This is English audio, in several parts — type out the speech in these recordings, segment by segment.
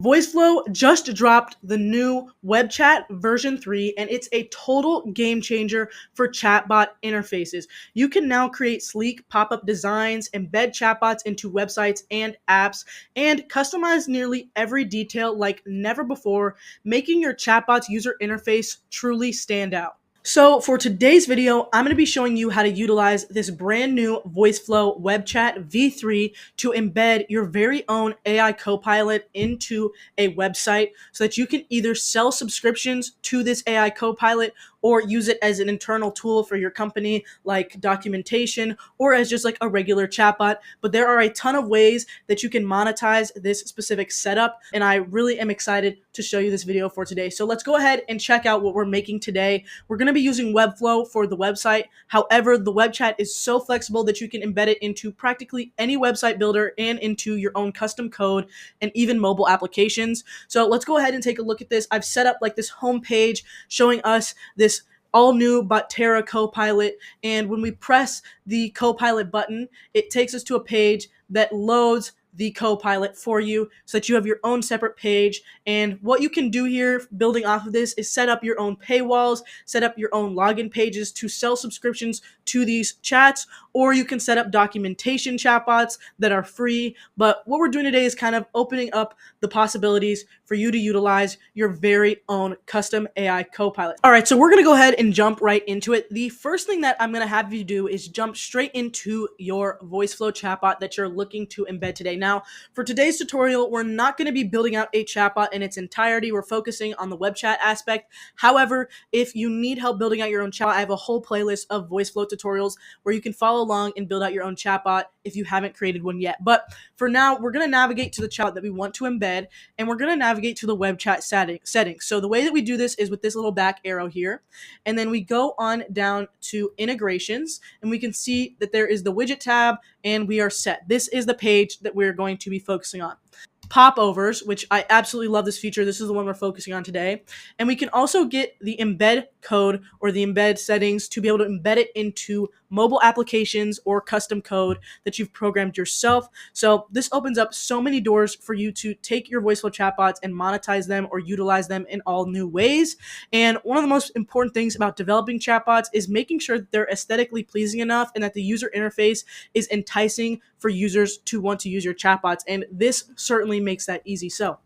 Voiceflow just dropped the new web chat version 3, and it's a total game changer for chatbot interfaces. You can now create sleek pop-up designs, embed chatbots into websites and apps, and customize nearly every detail like never before, making your chatbot's user interface truly stand out. So for today's video, I'm going to be showing you how to utilize this brand new Voiceflow web chat v3 to embed your very own AI Copilot into a website so that you can either sell subscriptions to this AI Copilot or use it as an internal tool for your company like documentation or as just like a regular chatbot. But there are a ton of ways that you can monetize this specific setup, and I really am excited to show you this video for today. So let's go ahead and check out what we're making today. We're going to be using Webflow for the website. However, the web chat is so flexible that you can embed it into practically any website builder and into your own custom code and even mobile applications. So let's go ahead and take a look at this. I've set up like this home page showing us this all new Botera Copilot, and when we press the Copilot button, it takes us to a page that loads the Copilot for you so that you have your own separate page. And what you can do here building off of this is set up your own paywalls, set up your own login pages to sell subscriptions to these chats, or you can set up documentation chatbots that are free. But what we're doing today is kind of opening up the possibilities for you to utilize your very own custom AI Copilot. All right, so we're going to go ahead and jump right into it. The first thing that I'm going to have you do is jump straight into your Voiceflow chatbot that you're looking to embed today. Now, for today's tutorial, we're not going to be building out a chatbot in its entirety. We're focusing on the web chat aspect. However, if you need help building out your own chatbot, I have a whole playlist of Voiceflow tutorials where you can follow along and build out your own chatbot if you haven't created one yet. But for now, we're going to navigate to the chatbot that we want to embed, and we're going to navigate to the web chat settings. So the way that we do this is with this little back arrow here, and then we go on down to integrations, and we can see that there is the widget tab, and we are set. This is the page that we're going to be focusing on. Popovers, which I absolutely love this feature. This is the one we're focusing on today. And we can also get the embed code or the embed settings to be able to embed it into mobile applications or custom code that you've programmed yourself. So this opens up so many doors for you to take your Voiceflow chatbots and monetize them or utilize them in all new ways. And one of the most important things about developing chatbots is making sure that they're aesthetically pleasing enough and that the user interface is enticing for users to want to use your chatbots. And this certainly makes that easy. So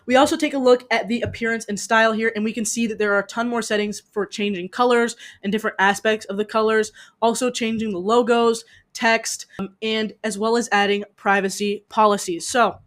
we also take a look at the appearance and style here, and we can see that there are a ton more settings for changing colors and different aspects of the colors, also changing the logos, text, and as well as adding privacy policies. So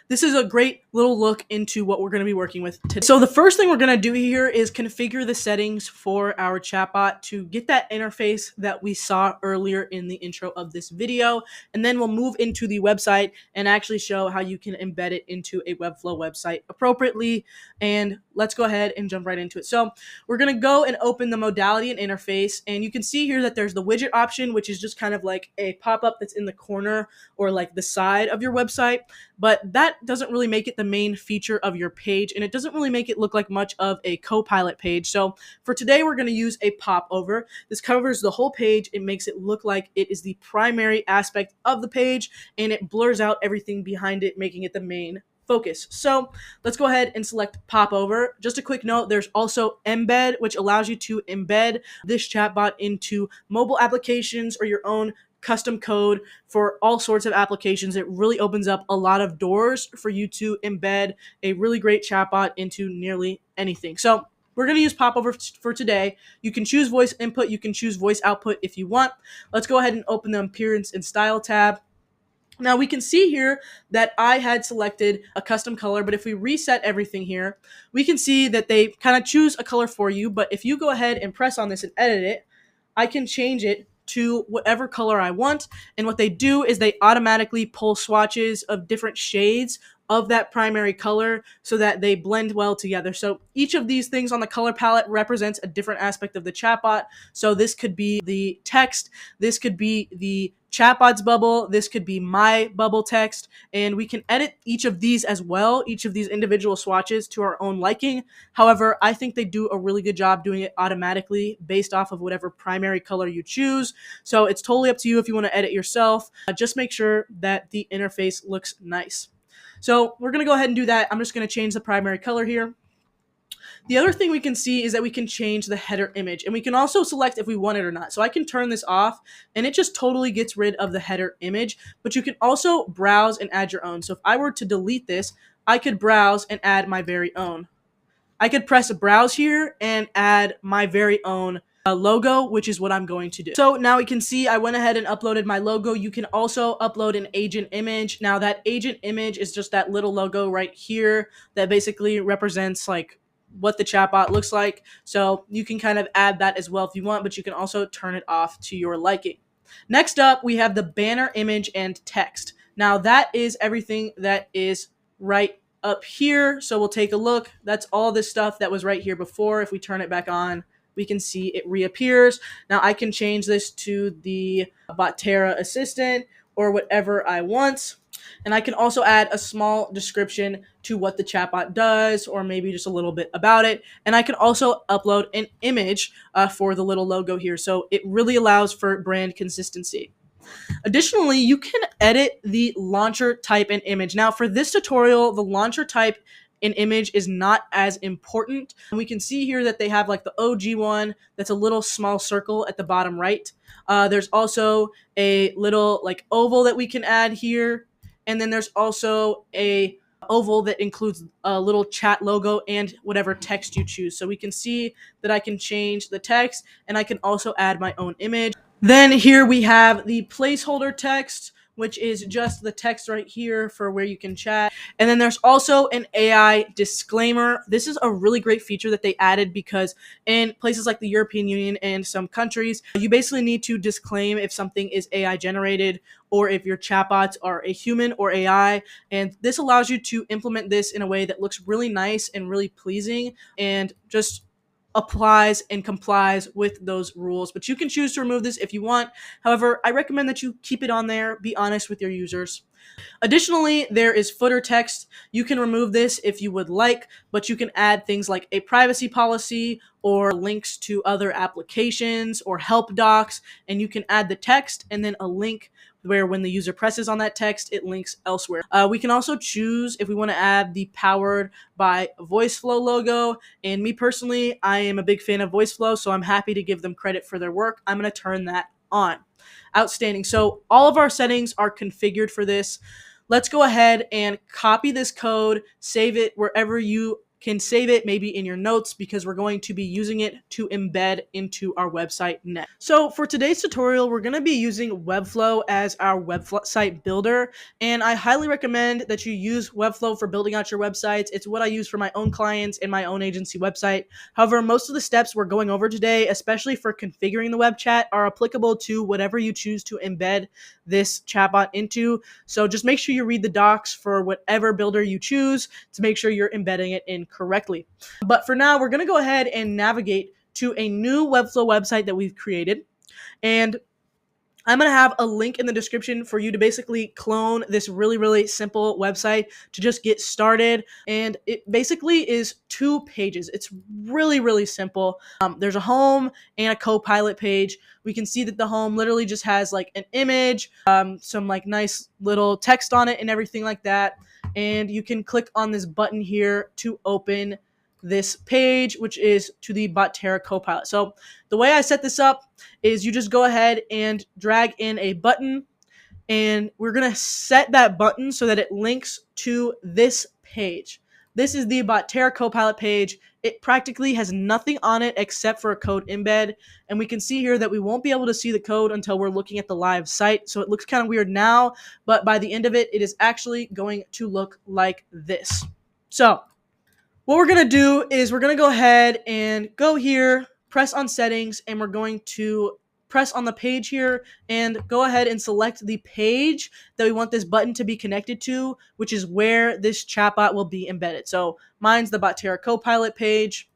this is a great little look into what we're going to be working with today. So the first thing we're going to do here is configure the settings for our chatbot to get that interface that we saw earlier in the intro of this video. And then we'll move into the website and actually show how you can embed it into a Webflow website appropriately. And let's go ahead and jump right into it. So we're going to go and open the modality and interface. And you can see here that there's the widget option, which is just kind of like a pop-up that's in the corner or like the side of your website. But that doesn't really make it the main feature of your page, and it doesn't really make it look like much of a Copilot page. So for today, we're going to use a popover. This covers the whole page. It makes it look like it is the primary aspect of the page, and it blurs out everything behind it, making it the main focus. So let's go ahead and select popover. Just a quick note, there's also Embed, which allows you to embed this chatbot into mobile applications or your own custom code for all sorts of applications. It really opens up a lot of doors for you to embed a really great chatbot into nearly anything. So we're going to use popover for today. You can choose voice input, you can choose voice output if you want. Let's go ahead and open the appearance and style tab. Now we can see here that I had selected a custom color, but if we reset everything here, we can see that they kind of choose a color for you. But if you go ahead and press on this and edit it, I can change it to whatever color I want. And what they do is they automatically pull swatches of different shades of that primary color so that they blend well together. So each of these things on the color palette represents a different aspect of the chatbot. So this could be the text, this could be the chatbot's bubble, this could be my bubble text, and we can edit each of these as well, each of these individual swatches to our own liking. However, I think they do a really good job doing it automatically based off of whatever primary color you choose. So it's totally up to you if you want to edit yourself. Just make sure that the interface looks nice. So we're going to go ahead and do that. I'm just going to change the primary color here. The other thing we can see is that we can change the header image, and we can also select if we want it or not. So I can turn this off and it just totally gets rid of the header image, but you can also browse and add your own. So if I were to delete this, I could browse and add my very own. I could press browse here and add my very own logo, which is what I'm going to do. So now we can see I went ahead and uploaded my logo. You can also upload an agent image. Now that agent image is just that little logo right here that basically represents like what the chatbot looks like. So you can kind of add that as well if you want, but you can also turn it off to your liking. Next up, we have the banner image and text. Now that is everything that is right up here. So we'll take a look. That's all this stuff that was right here before. If we turn it back on, we can see it reappears. Now I can change this to the Botterra assistant or whatever I want. And I can also add a small description to what the chatbot does, or maybe just a little bit about it. And I can also upload an image for the little logo here. So it really allows for brand consistency. Additionally, you can edit the launcher type and image. Now, for this tutorial, the launcher type and image is not as important. And we can see here that they have like the OG one that's a little small circle at the bottom right. There's also a little like oval that we can add here. And then there's also a oval that includes a little chat logo and whatever text you choose. So we can see that I can change the text, and I can also add my own image. Then here we have the placeholder text, which is just the text right here for where you can chat. And then there's also an AI disclaimer. This is a really great feature that they added because in places like the European Union and some countries, you basically need to disclaim if something is AI generated or if your chatbots are a human or AI. And this allows you to implement this in a way that looks really nice and really pleasing and just applies and complies with those rules. But you can choose to remove this if you want. However, I recommend that you keep it on there. Be honest with your users. Additionally, there is footer text. You can remove this if you would like, but you can add things like a privacy policy or links to other applications or help docs, and you can add the text and then a link where when the user presses on that text, it links elsewhere. We can also choose if we want to add the powered by Voiceflow logo, and me personally, I am a big fan of Voiceflow, so I'm happy to give them credit for their work. I'm going to turn that on. Outstanding. So all of our settings are configured for this. Let's go ahead and copy this code, save it wherever you can save it, maybe in your notes, because we're going to be using it to embed into our website next. So for today's tutorial, we're going to be using Webflow as our website builder, and I highly recommend that you use Webflow for building out your websites. It's what I use for my own clients and my own agency website. However, most of the steps we're going over today, especially for configuring the web chat, are applicable to whatever you choose to embed this chatbot into. So just make sure you read the docs for whatever builder you choose to make sure you're embedding it in correctly. But for now, we're going to go ahead and navigate to a new Webflow website that we've created. And I'm going to have a link in the description for you to basically clone this really, really simple website to just get started. And it basically is 2 pages. It's really, really simple. There's a home and a Copilot page. We can see that the home literally just has like an image, some like nice little text on it and everything like that. And you can click on this button here to open this page, which is to the Botterra Copilot. So the way I set this up is you just go ahead and drag in a button, and we're going to set that button so that it links to this page. This is the Botterra Copilot page. It practically has nothing on it except for a code embed, and we can see here that we won't be able to see the code until we're looking at the live site, so it looks kind of weird now, but by the end of it, it is actually going to look like this. So what we're going to do is we're going to go ahead and go here, press on settings, and we're going to press on the page here and go ahead and select the page that we want this button to be connected to, which is where this chatbot will be embedded. So mine's the Botterra Copilot page.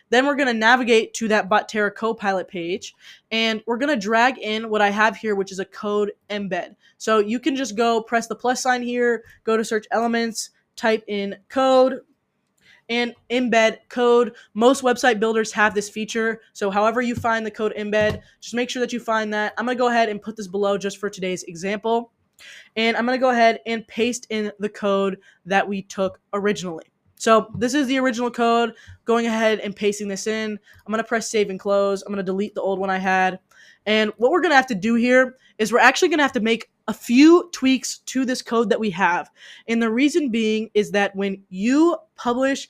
Then we're going to navigate to that Botterra Copilot page, and we're going to drag in what I have here, which is a code embed. So you can just go press the plus sign here, go to search elements, type in code, and embed code. Most website builders have this feature, so however you find the code embed, just make sure that you find that. I'm going to go ahead and put this below just for today's example. and I'm going to go ahead and paste in the code that we took originally. So this is the original code. Going ahead and pasting this in. I'm going to press save and close. I'm going to delete the old one I had. And what we're going to have to do here is we're actually going to have to make a few tweaks to this code that we have. And the reason being is that when you publish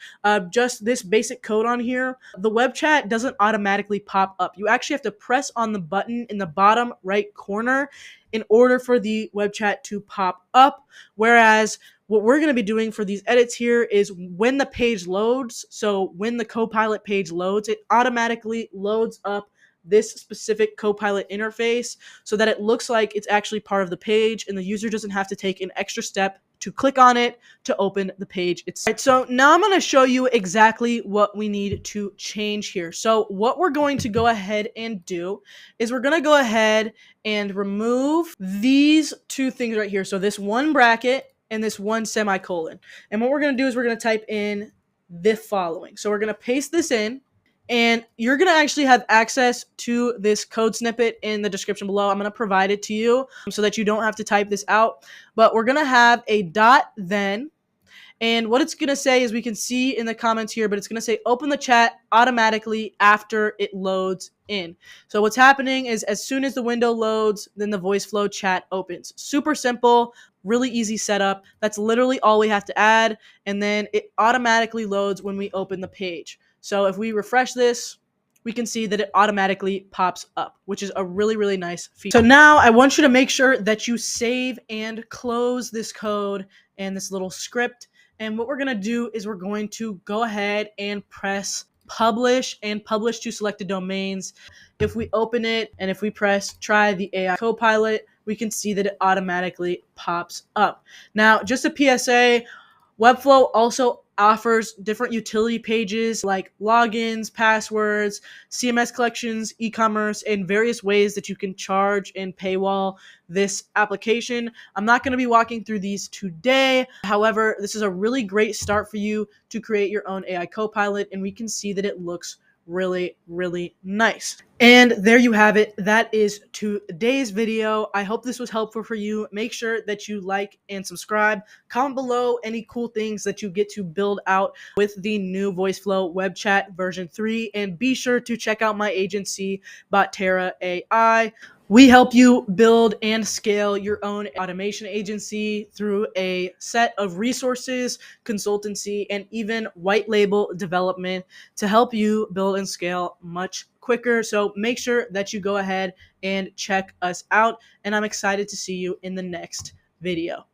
just this basic code on here, the web chat doesn't automatically pop up. You actually have to press on the button in the bottom right corner in order for the web chat to pop up. Whereas what we're going to be doing for these edits here is when the page loads, so when the Copilot page loads, it automatically loads up this specific Copilot interface so that it looks like it's actually part of the page and the user doesn't have to take an extra step to click on it to open the page itself. Right, so now I'm going to show you exactly what we need to change here. So what we're going to go ahead and do is we're going to go ahead and remove these two things right here. So this one bracket and this one semicolon. And what we're going to do is we're going to type in the following. So we're going to paste this in. And you're going to actually have access to this code snippet in the description below. I'm going to provide it to you so that you don't have to type this out. But we're going to have a dot then. And what it's going to say is we can see in the comments here, but it's going to say open the chat automatically after it loads in. So what's happening is as soon as the window loads, then the Voiceflow chat opens. Super simple, really easy setup. That's literally all we have to add. And then it automatically loads when we open the page. So if we refresh this, we can see that it automatically pops up, which is a really, really nice feature. So now I want you to make sure that you save and close this code and this little script. And what we're going to do is we're going to go ahead and press publish and publish to selected domains. If we open it and if we press try the AI Copilot, we can see that it automatically pops up. Now, just a PSA, Webflow also offers different utility pages like logins, passwords, CMS collections, e-commerce, and various ways that you can charge and paywall this application. I'm not going to be walking through these today. However, this is a really great start for you to create your own AI Copilot, and we can see that it looks really, really nice. And there you have it. That is today's video. I hope this was helpful for you. Make sure that you like and subscribe. Comment below any cool things that you get to build out with the new Voiceflow web chat version 3. And be sure to check out my agency, Botterra AI. We help you build and scale your own automation agency through a set of resources, consultancy, and even white label development to help you build and scale much quicker. So make sure that you go ahead and check us out. And I'm excited to see you in the next video.